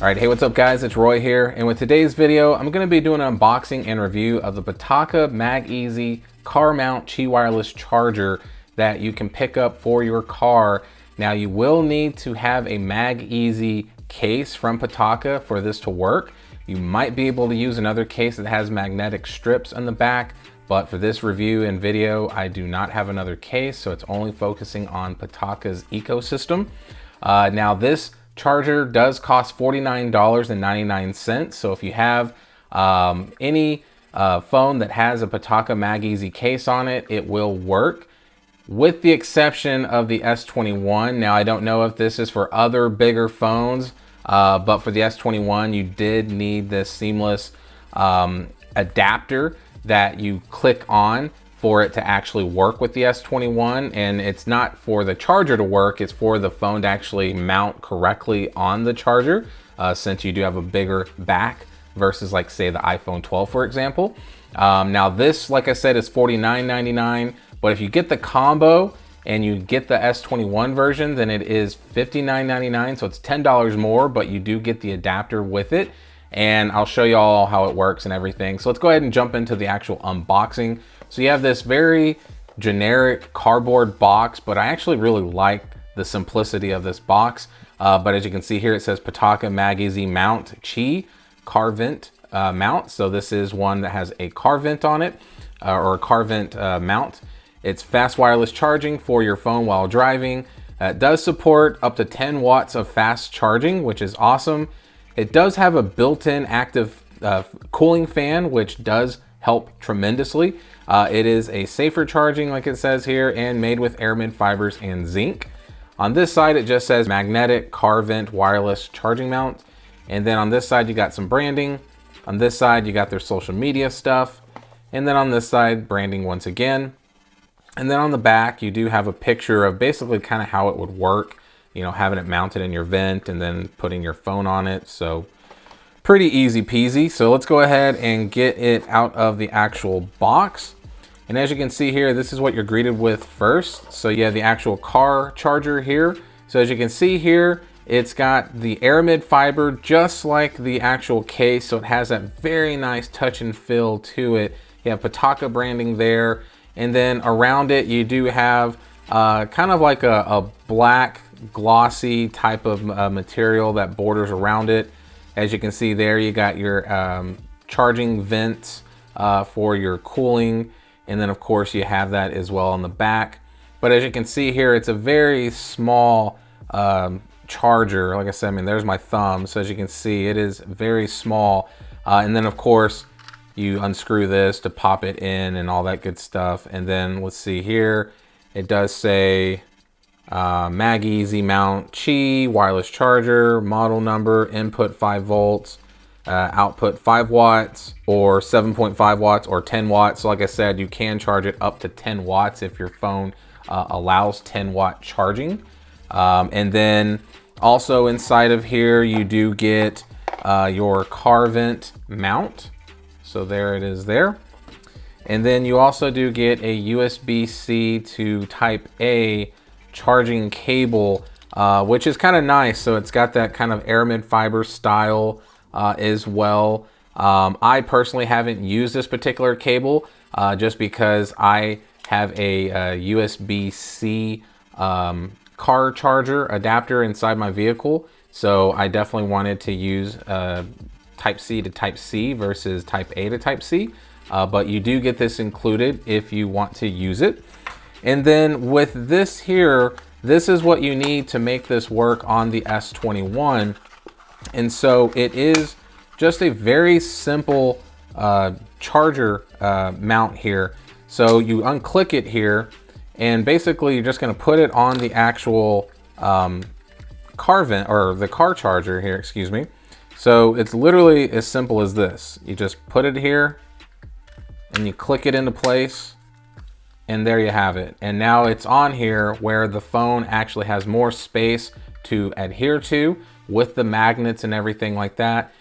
All right, hey, what's up guys? It's Roy here, and with today's video, I'm gonna be doing an unboxing and review of the Pitaka Mag-Easy car mount Qi wireless charger that you can pick up for your car. Now you will need to have a Mag-Easy case from Pitaka for this to work. You might be able to use another case that has magnetic strips on the back, but for this review and video, I do not have another case, so it's only focusing on Pitaka's ecosystem. Now this charger does cost $49.99. So if you have any phone that has a Pitaka Mag-Easy case on it, it will work, with the exception of the S21. Now I don't know if this is for other bigger phones, but for the S21, you did need this seamless adapter that you click on for it to actually work with the S21. And it's not for the charger to work, it's for the phone to actually mount correctly on the charger, since you do have a bigger back versus like say the iPhone 12, for example. Now this, like I said, is $49.99, but if you get the combo and you get the S21 version, then it is $59.99, so it's $10 more, but you do get the adapter with it. And I'll show you all how it works and everything. So let's go ahead and jump into the actual unboxing. So you have this very generic cardboard box, but I actually really like the simplicity of this box. But as you can see here, it says Pitaka Mag-Easy Mount Qi Car Vent Mount. So this is one that has a car vent on it, or a car vent mount. It's fast wireless charging for your phone while driving. It does support up to 10 watts of fast charging, which is awesome. It does have a built-in active cooling fan, which does help tremendously. It is a safer charging, like it says here, and made with aramid fibers and zinc. On this side, it just says magnetic car vent wireless charging mount. And then on this side, you got some branding. On this side, you got their social media stuff. And then on this side, branding once again. And then on the back, you do have a picture of basically kind of how it would work, you know, having it mounted in your vent and then putting your phone on it. So pretty easy peasy. So let's go ahead and get it out of the actual box. And as you can see here, this is what you're greeted with first. So you have the actual car charger here. So as you can see here, it's got the aramid fiber just like the actual case. So it has that very nice touch and feel to it. You have Pitaka branding there. And then around it, you do have kind of like a black glossy type of material that borders around it. As you can see there, you got your charging vents for your cooling. And then of course you have that as well on the back. But as you can see here, it's a very small charger. Like I said, I mean, there's my thumb. So as you can see, it is very small. And then of course, you unscrew this to pop it in and all that good stuff. And then let's see here, it does say Mag-Easy Mount Qi wireless charger, model number, input 5 volts, output 5 watts or 7.5 watts or 10 watts. So like I said, you can charge it up to 10 watts if your phone allows 10 watt charging. And then also inside of here, you do get your car vent mount. So there it is there. And then you also do get a USB-C to Type A charging cable, which is kind of nice. So it's got that kind of aramid fiber style as well. I personally haven't used this particular cable just because I have a USB-C car charger adapter inside my vehicle. So I definitely wanted to use Type C to Type C versus Type A to Type C. But you do get this included if you want to use it. And then with this here, this is what you need to make this work on the S21. And so it is just a very simple charger mount here. So you unclick it here, and basically you're just gonna put it on the actual car vent, or the car charger here, excuse me. So it's literally as simple as this. You just put it here and you click it into place, and there you have it. And now it's on here where the phone actually has more space to adhere to with the magnets and everything like that.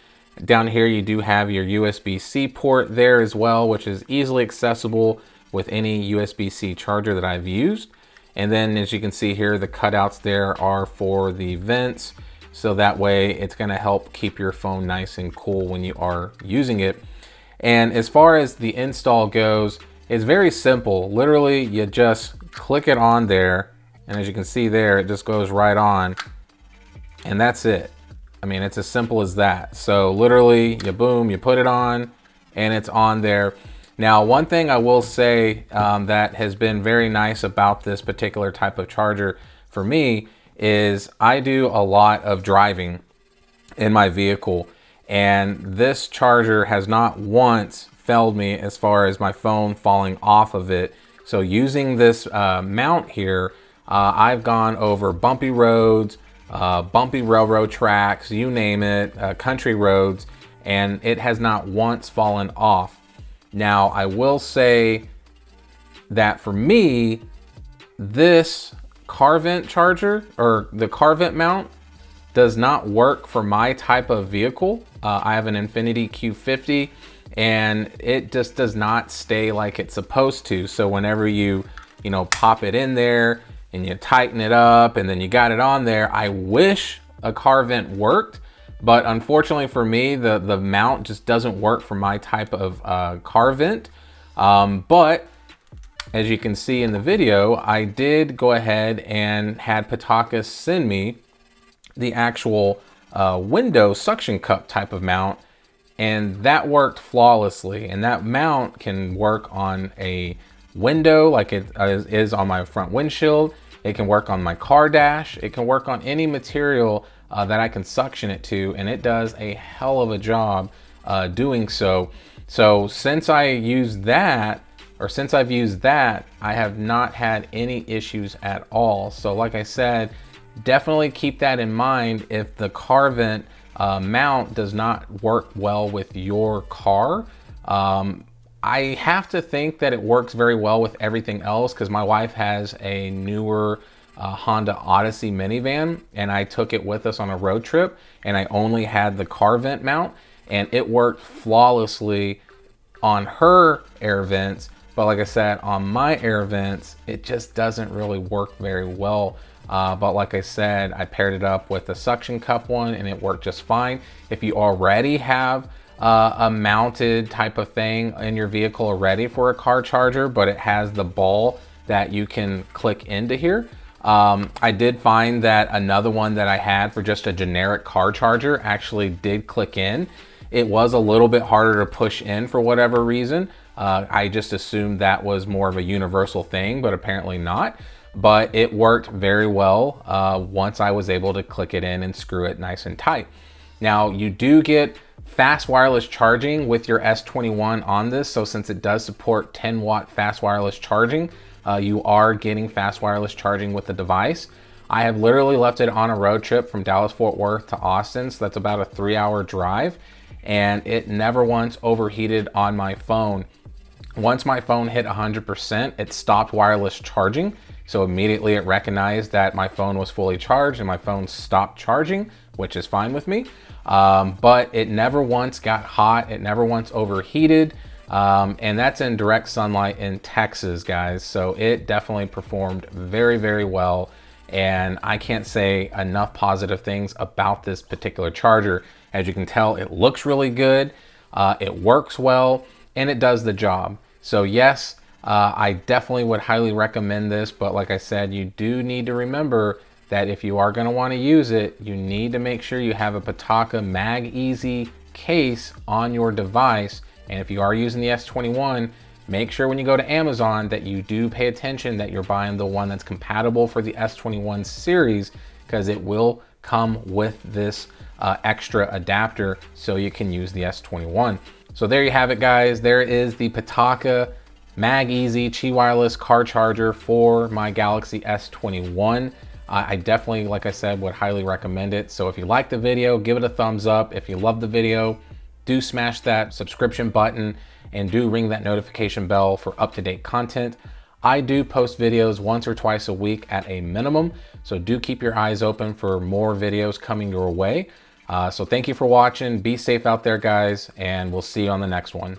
Down here you do have your USB-C port there as well, which is easily accessible with any USB-C charger that I've used. And then as you can see here, the cutouts there are for the vents. So that way it's gonna help keep your phone nice and cool when you are using it. And as far as the install goes, it's very simple. Literally, you just click it on there, and as you can see there, it just goes right on, and that's it. I mean, it's as simple as that. So literally, you put it on, and it's on there. Now, one thing I will say that has been very nice about this particular type of charger for me is I do a lot of driving in my vehicle, and this charger has not once failed me as far as my phone falling off of it. So using this mount here, I've gone over bumpy roads, bumpy railroad tracks, you name it, country roads, and it has not once fallen off. Now, I will say that for me, this car vent charger, or the car vent mount, does not work for my type of vehicle. I have an Infiniti Q50, and it just does not stay like it's supposed to. So whenever you pop it in there and you tighten it up and then you got it on there, I wish a car vent worked, but unfortunately for me, the mount just doesn't work for my type of car vent. But as you can see in the video, I did go ahead and had Pitaka send me the actual window suction cup type of mount, and that worked flawlessly. And that mount can work on a window like it is on my front windshield. It can work on my car dash. It can work on any material that I can suction it to, and it does a hell of a job doing so. So since I've used that, I have not had any issues at all. So like I said, definitely keep that in mind if the car vent mount does not work well with your car. I have to think that it works very well with everything else, because my wife has a newer Honda Odyssey minivan, and I took it with us on a road trip, and I only had the car vent mount, and it worked flawlessly on her air vents. But like I said, on my air vents, it just doesn't really work very well. But like I said, I paired it up with the suction cup one, and it worked just fine. If you already have a mounted type of thing in your vehicle already for a car charger, but it has the ball that you can click into here. I did find that another one that I had for just a generic car charger actually did click in. It was a little bit harder to push in for whatever reason. I just assumed that was more of a universal thing, but apparently not. But it worked very well once I was able to click it in and screw it nice and tight. Now, you do get fast wireless charging with your S21 on this. So since it does support 10-watt fast wireless charging, you are getting fast wireless charging with the device. I have literally left it on a road trip from Dallas-Fort Worth to Austin. So that's about a 3-hour drive, and it never once overheated on my phone. Once my phone hit 100%, it stopped wireless charging. So immediately it recognized that my phone was fully charged and my phone stopped charging, which is fine with me. But it never once got hot. It never once overheated. And that's in direct sunlight in Texas, guys. So it definitely performed very, very well. And I can't say enough positive things about this particular charger. As you can tell, it looks really good. It works well, and it does the job. So yes, I definitely would highly recommend this, but like I said, you do need to remember that if you are going to want to use it, you need to make sure you have a Pitaka Mag-Easy case on your device. And if you are using the S21, make sure when you go to Amazon that you do pay attention that you're buying the one that's compatible for the S21 series, because it will come with this extra adapter so you can use the S21. So there you have it, guys. There is the Pitaka Mag-Easy Qi Wireless car charger for my Galaxy S21. I definitely, like I said, would highly recommend it. So if you like the video, give it a thumbs up. If you love the video, do smash that subscription button and do ring that notification bell for up-to-date content. I do post videos once or twice a week at a minimum, so do keep your eyes open for more videos coming your way. So thank you for watching. Be safe out there, guys, and we'll see you on the next one.